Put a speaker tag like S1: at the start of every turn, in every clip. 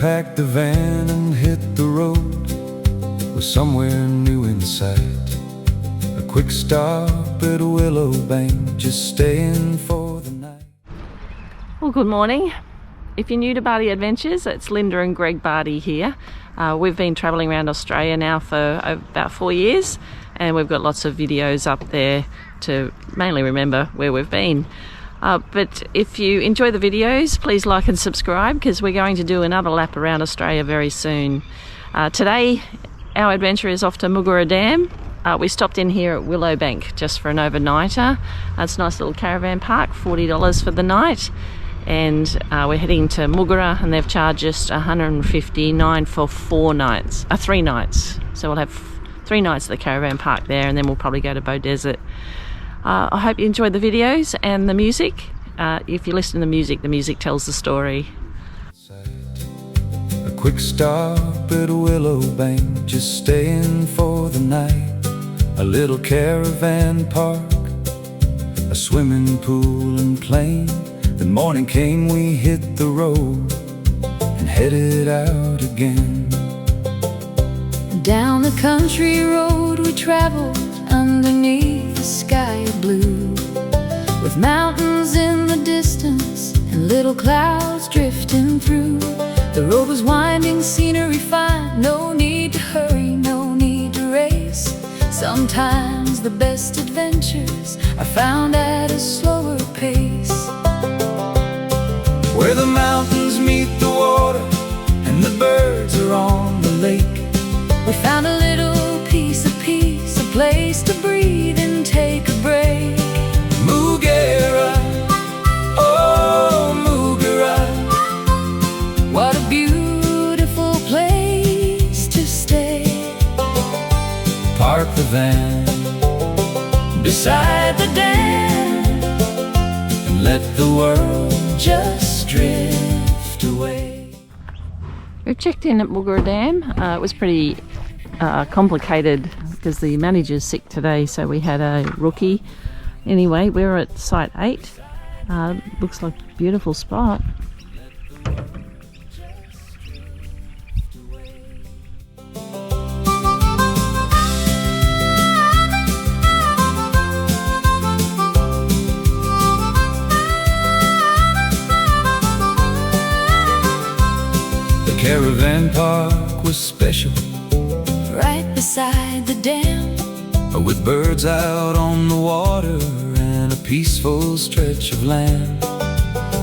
S1: packed the van and hit the road, with somewhere new in sight. A quick stop at Willowbank, just staying for the night.
S2: Well, good morning. If you're new to Baade Adventures, it's Linda and Greg Baade here. We've been travelling around Australia now for about 4 years, and we've got lots of videos up there to mainly remember where we've been. But if you enjoy the videos, please like and subscribe, because we're going to do another lap around Australia very soon. Today our adventure is off to Moogerah Dam. We stopped in here at Willowbank just for an overnighter. It's a nice little caravan park, $40 for the night. And we're heading to Moogerah, and they've charged us $159 for 3 nights. So we'll have 3 nights at the caravan park there, and then we'll probably go to Baade. I hope you enjoyed the videos and the music. If you listen to the music tells the story.
S1: A quick stop at Willowbank, just staying for the night. A little caravan park, a swimming pool and plane. The morning came, we hit the road and headed out again.
S3: Down the country road we traveled, underneath the sky of blue, with mountains in the distance and little clouds drifting through. The road was winding, scenery fine, no need to hurry, no need to race. Sometimes the best adventures are found at a slower pace.
S1: Where the mountains meet the water and the birds are on the lake,
S3: we found a little piece of peace, a place to breathe and take a break.
S1: Moogerah, oh Moogerah,
S3: what a beautiful place to stay.
S1: Park the van beside the dam and let the world just drift away.
S2: We've checked in at Moogerah Dam. It was pretty complicated because the manager's sick today, so we had a rookie. Anyway, we're at site 8. Looks like a beautiful spot.
S1: The caravan park was special,
S3: right beside the dam,
S1: with birds out on the water and a peaceful stretch of land.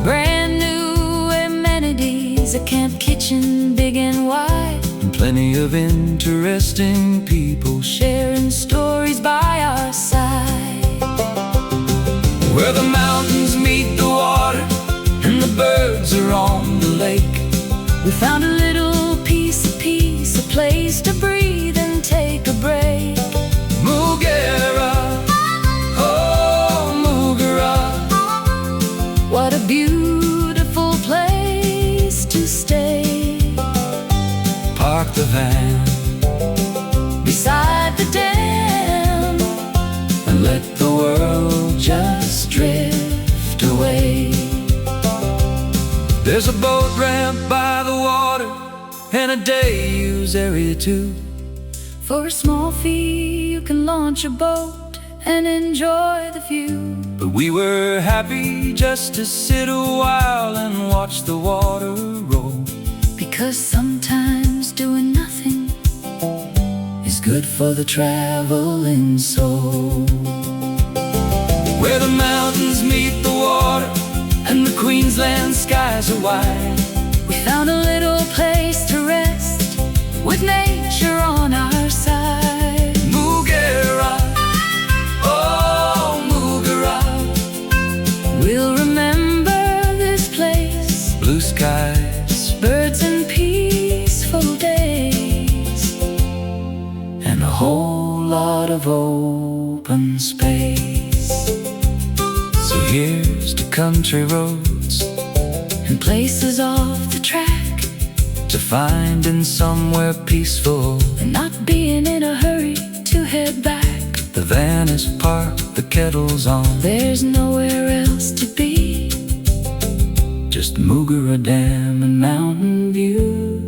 S3: Brand new amenities, a camp kitchen big and wide,
S1: and plenty of interesting people
S3: sharing stories by our side.
S1: Where the mountains meet the water and the birds are on the lake,
S3: we found a little piece of peace, a place to breathe and take a break.
S1: Moogerah, oh Moogerah,
S3: what a beautiful place to stay.
S1: Park the van
S3: beside the dam
S1: and let the world just drift away. There's a boat ramp by the water and a day-use area too.
S3: For a small fee you can launch a boat and enjoy the view.
S1: But we were happy just to sit a while and watch the water roll,
S3: because sometimes doing nothing
S1: is good for the traveling soul. Where the mountains meet the water and the Queensland skies are wide,
S3: we found a little place to rest with nature on our side.
S1: Moogerah, oh Moogerah,
S3: we'll remember this place.
S1: Blue skies,
S3: birds and peaceful days,
S1: and a whole lot of open space. So here's to country roads
S3: and places off the track,
S1: to finding somewhere peaceful
S3: and not being in a hurry to head back.
S1: The van is parked, the kettle's on,
S3: there's nowhere else to be,
S1: just Moogerah Dam and Mountain View.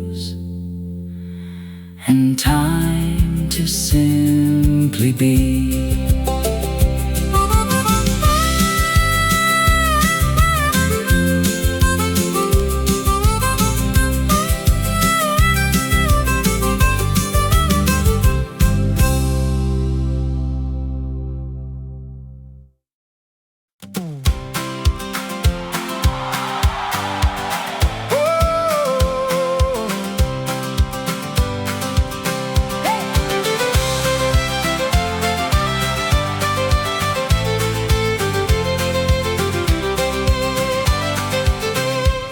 S1: and time to simply be.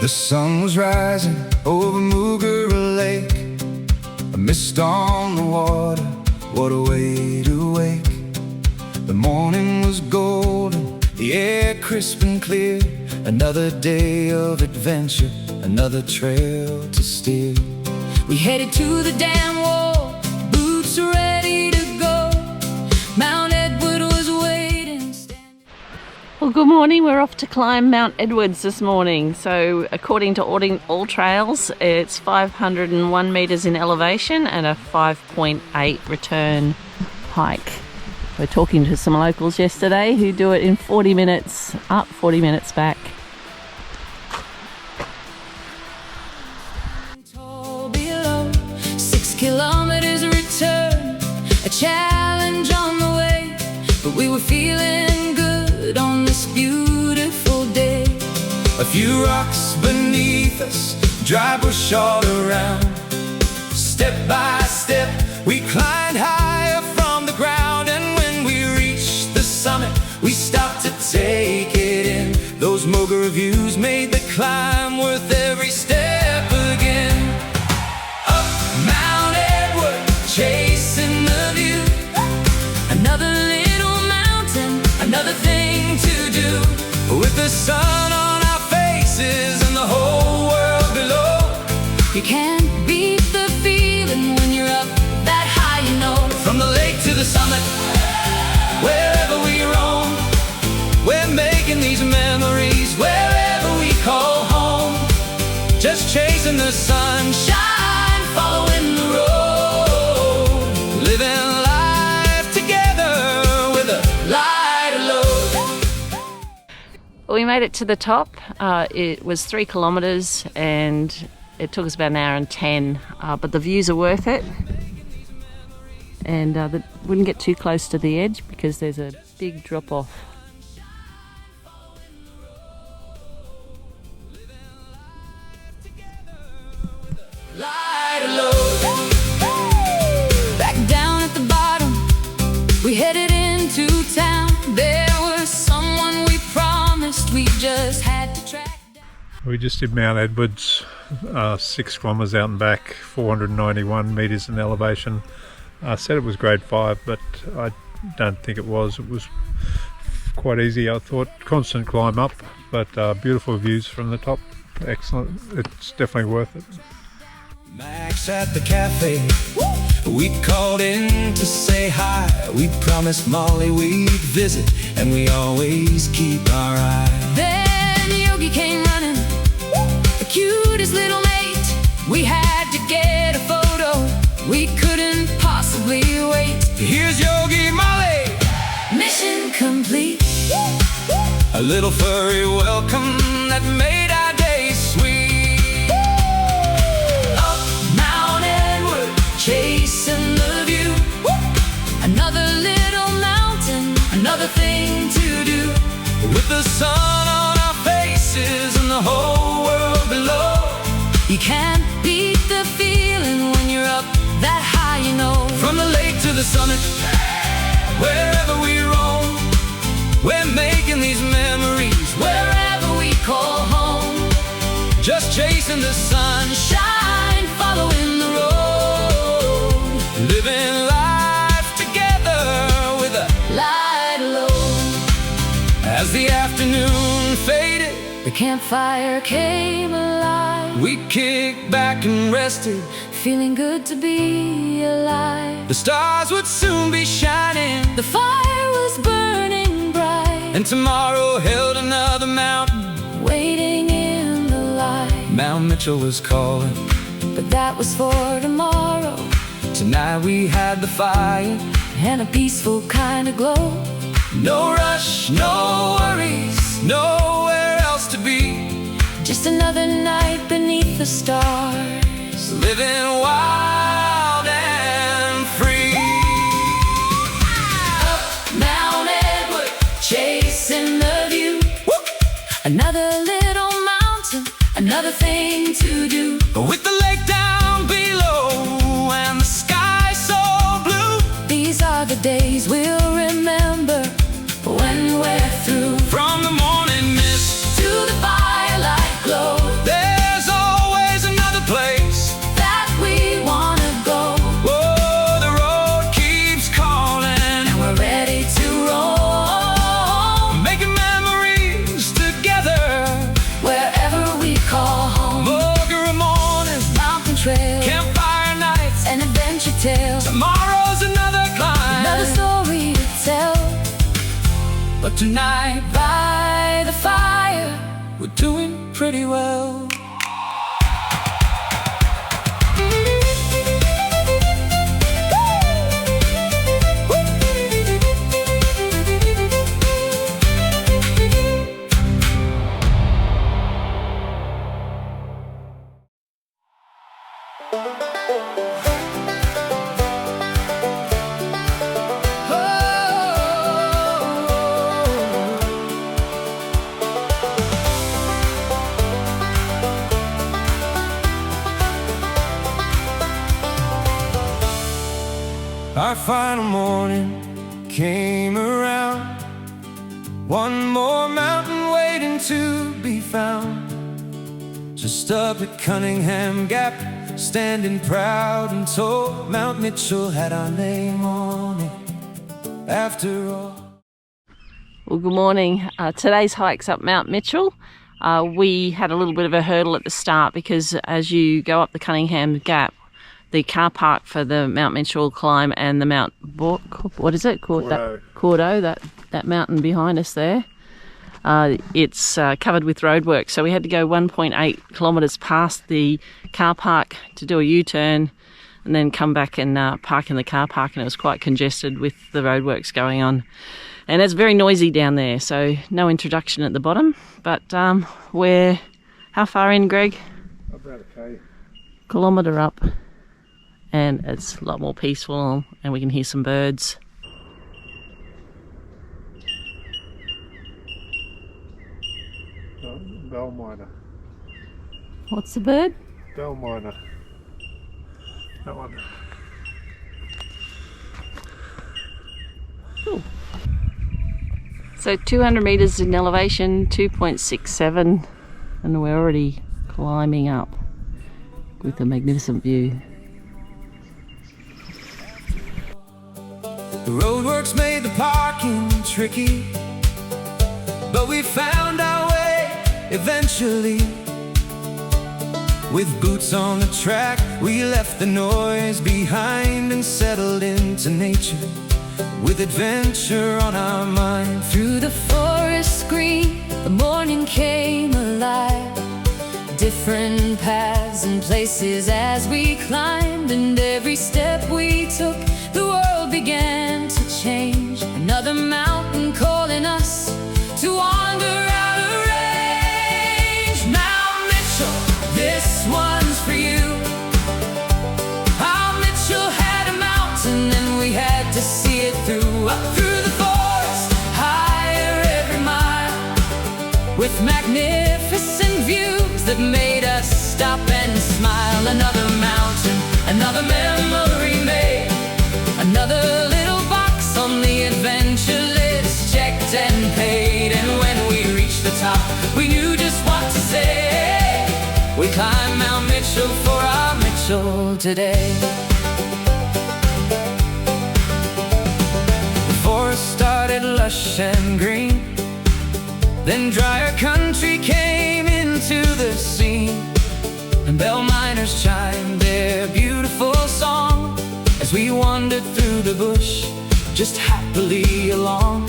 S1: The sun was rising over Moogerah Lake, a mist on the water, what a way to wake. The morning was golden, the air crisp and clear. Another day of adventure, another trail to steer.
S3: We headed to the dam wall, boots ready to go. Mount Edward was waiting.
S2: Well, good morning. We're off to climb Mount Edwards this morning. So according to all trails, it's 501 metres in elevation and a 5.8 return hike. We're talking to some locals yesterday who do it in 40 minutes up, 40 minutes back.
S3: Below, 6 kilometers return, a challenge on the way, but we were feeling good on this beautiful day.
S1: A few rocks beneath us, dry bush all around. Step by step, we climbed higher from the ground, and when we reached the summit, we stopped to take it in. Those Moogerah views made the climb worth every step again. Up Mount Edward, chasing the view.
S3: Another little mountain,
S1: Another thing to do, with the sun on our faces and the whole world below.
S3: you can't beat the feeling when you're up that high, you know.
S1: From the lake to the summit, wherever we roam, we're making these memories wherever we call home. Just chasing the sunshine, following the road, living life together with a lighter load.
S2: We made it to the top. It was 3 kilometres and it took us about an hour and 10, but the views are worth it. And wouldn't get too close to the edge because there's a big drop off.
S1: Lighter load.
S3: Back down at the bottom, we headed into town. There was someone we promised we just had to track down.
S4: We just did Mount Edwards, 6 kilometres out and back, 491 metres in elevation. I said it was grade 5, but I don't think it was. It was quite easy, I thought. Constant climb up, but beautiful views from the top. Excellent. It's definitely worth it.
S1: Max at the cafe, we called in to say hi. We promised Molly we'd visit, and we always keep our eye.
S3: Then Yogi came running, the cutest little mate. We had to get a photo, we couldn't possibly wait.
S1: Here's Yogi Molly,
S3: Mission complete.
S1: a little furry welcome that made our day sweet.
S3: Up Mount Edward, chasing the view. Another little mountain, another thing to do.
S1: With the sun on our faces and the whole world below.
S3: You can't beat the feeling when you're up that high, you know.
S1: From the lake to the summit, wherever we roam, we're making these memories
S3: Wherever we call home,
S1: just chasing the sunshine,
S3: following the road,
S1: living life together with a
S3: light low.
S1: As the afternoon faded,
S3: The campfire came alive,
S1: we kicked back and rested.
S3: feeling good to be alive.
S1: The stars would soon be shining,
S3: The fire was burning bright,
S1: and tomorrow held another mountain.
S3: waiting in the light.
S1: Mount Mitchell was calling,
S3: But that was for tomorrow.
S1: Tonight we had the fire
S3: and a peaceful kind of glow.
S1: No rush, no worries, nowhere else to be.
S3: Just another night beneath the stars,
S1: Living wild and free.
S3: up Mount Edward, chasing the view. Another little mountain, another thing to do.
S1: With the lake down below and the sky so blue.
S3: These are the days we'll remember when we're through.
S1: From the morning mist
S3: To the firelight glow,
S1: there's always another place.
S3: that we wanna go.
S1: Oh, the road keeps calling,
S3: And we're ready to roll,
S1: making memories together.
S3: wherever we call home.
S1: Moogerah morning,
S3: Mountain trail,
S1: campfire nights,
S3: an adventure tale,
S1: tomorrow's another climb.
S3: another story to tell.
S1: But tonight,
S3: By the fire,
S1: we're doing pretty well. Our final morning came around. One more mountain waiting to be found. Just up at Cunningham Gap, standing proud and tall. Mount Mitchell had our name on it, after all.
S2: Well, good morning. Today's hike's up Mount Mitchell. We had a little bit of a hurdle at the start because as you go up the Cunningham Gap, the car park for the Mount Mitchell climb and the Mount what is it called? Cordo, that mountain behind us there. It's covered with roadworks, so we had to go 1.8 kilometres past the car park to do a U-turn and then come back and park in the car park, and it was quite congested with the roadworks going on. And it's very noisy down there, so no introduction at the bottom. But we're how far in, Greg?
S4: About a K.
S2: Kilometre up, and it's a lot more peaceful, and we can hear some birds.
S4: Bell miner.
S2: What's the bird?
S4: Bell miner. That one.
S2: Cool. So 200 metres in elevation, 2.67, and we're already climbing up with a magnificent view.
S1: The roadworks made the parking tricky, but we found our way eventually. With boots on the track, we left the noise behind and settled into nature, with adventure on our mind.
S3: through the forest green, the morning came alive. Different paths and places as we climbed, and every step we took, the world began to change. Another mountain calling us to wander out of range. Mount Mitchell, this one's for you. Mount Mitchell had a mountain and we had to see it through. Up through the forest, higher every mile, with magnificent views that made us stop and smile. Another mountain, another memory made, another little box on the adventure list, checked and paid. And when we reached the top, we knew just what to say. We climbed Mount Mitchell for our Mitchell today.
S1: The forest started lush and green, then drier country came into the scene, and bell miners chimed their beautiful song as we wandered through the bush, just happily along.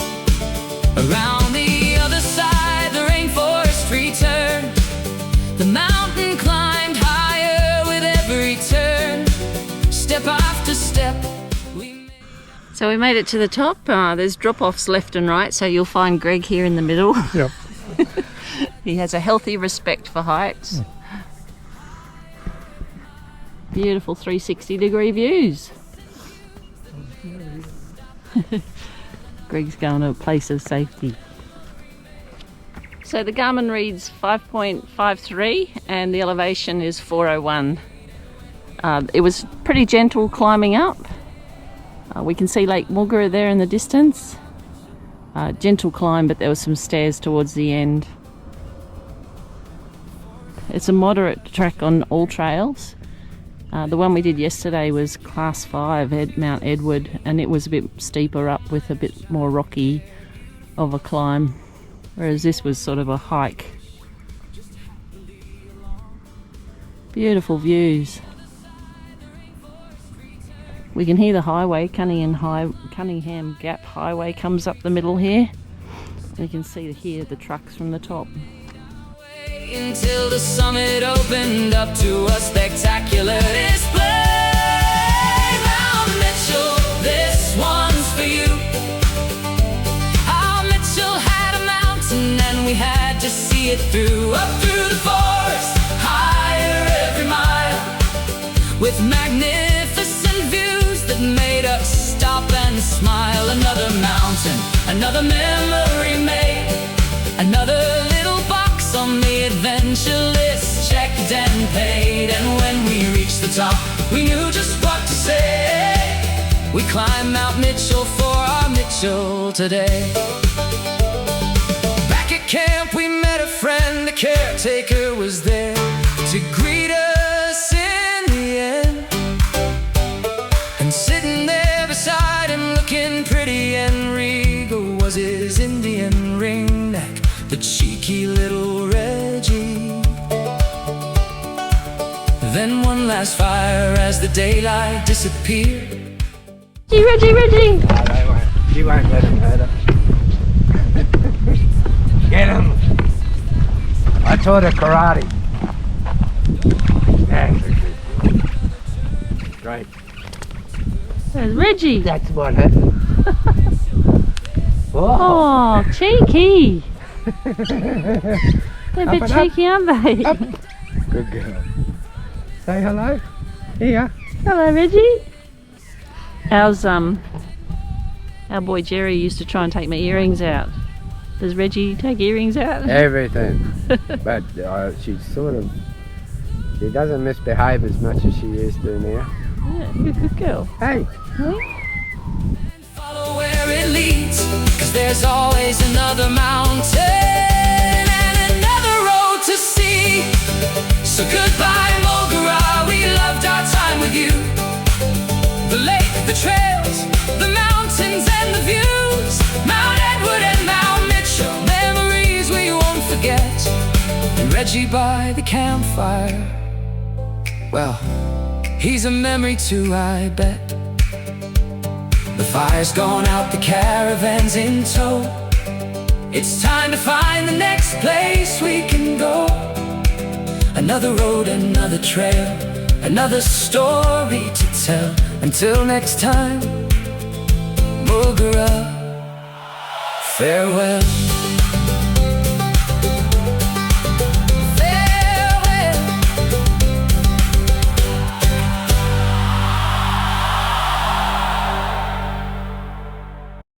S1: Around the other side, the rainforest returned. The mountain climbed higher with every turn. Step after
S2: So we made it to the top. There's drop-offs left and right, so you'll find Greg here in the middle.
S4: Yep.
S2: He has a healthy respect for heights. Beautiful 360-degree views. Greg's going to a place of safety. So the Garmin reads 5.53 and the elevation is 401. It was pretty gentle climbing up. We can see Lake Moogerah there in the distance. Gentle climb, but there were some stairs towards the end. It's a moderate track on all trails. The one we did yesterday was Class 5 at Mount Edward, and it was a bit steeper up with a bit more rocky of a climb, whereas this was sort of a hike. Beautiful views. We can hear the highway, Cunningham Gap Highway comes up the middle here. You can hear the trucks from the top.
S3: Until the summit opened up to a spectacular display. Mount Mitchell, this one's for you. Our Mitchell had a mountain and we had to see it through. Up through the forest, higher every mile, with magnificent views that made us stop and smile. Another mountain, another memory made, another little box on the adventure list, checked and paid. And when we reached the top, we knew just what to say. We climbed Mount Mitchell for our Mitchell today. Back at camp we met a friend, the caretaker was there to greet us in the end. And sitting there beside him looking pretty and regal was his Indian ring neck, the cheeky little Reggie. Then one last fire as the daylight disappeared.
S2: Reggie!
S5: You won't let him hurt us. Get him! I taught her karate. That's good. Great.
S2: There's Reggie!
S5: That's what happened.
S2: Oh, cheeky! They're a bit cheeky, aren't they?
S5: Up. Good girl. Say hello. Here.
S2: Hello, Reggie. Our boy Jerry used to try and take my earrings out. Does Reggie take earrings out?
S5: Everything. But she doesn't misbehave as much as she used to now.
S2: Yeah, you're a good girl.
S5: Hey.
S3: Follow where it leads, 'cause there's always another mountain and another road to see. So goodbye, Moogerah, we loved our time with you. The lake, the trails, the mountains and the views, Mount Edward and Mount Mitchell, memories we won't forget. And Reggie by the campfire, well, he's a memory too, I bet. The fire's gone out, the caravan's in tow. It's time to find the next place we can go. Another road, another trail, another story to tell. Until next time, Moogerah, farewell.